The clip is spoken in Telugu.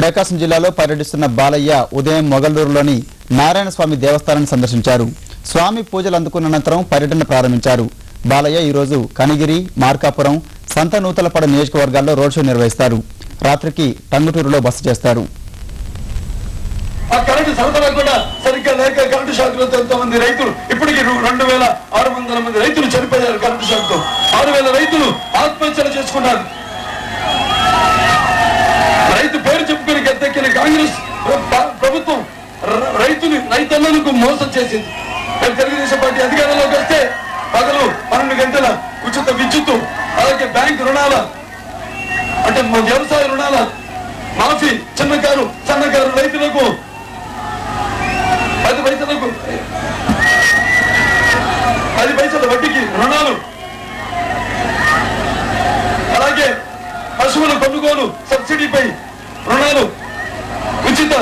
ప్రకాశం జిల్లాలో పర్యటిస్తున్న బాలయ్య ఉదయం మొగల్దూరులోని నారాయణ స్వామి దేవస్థానాన్ని సందర్శించారు. స్వామి పూజలు అందుకున్న అనంతరం పర్యటన ప్రారంభించారు. బాలయ్య ఈ రోజు కనిగిరి, మార్కాపురం, సంతనూతలపడ నియోజకవర్గాల్లో రోడ్ షో నిర్వహిస్తారు. రాత్రికి టంగుటూరులో బస చేస్తారు. కరెంటు సరఫరా కూడా సరిగ్గా లేక కరెంటు షాక్లతో ఎంతోమంది రైతులు ఇప్పటికీ 2600 మంది రైతులు చనిపోయారు. కరెంటు షాక్తో 6000 రైతులు ఆత్మహత్యలు చేసుకున్నారు. రైతు పేరు చెప్పుకుని గద్దెక్కిన కాంగ్రెస్ ప్రభుత్వం రైతన్నలకు మోసం చేసింది. తెలుగుదేశం పార్టీ అధికారంలోకి వస్తే పగలు 12 గంటల ఉచిత విద్యుత్తు, అలాగే బ్యాంక్ రుణాల అంటే వ్యవసాయ రుణాల మాఫీ, చిన్నకారు సన్నకారు రైతులకు 10 పైసల వడ్డీకి రుణాలు, అలాగే పశువుల కొనుగోలు సబ్సిడీపై రుణాలు, ఉచిత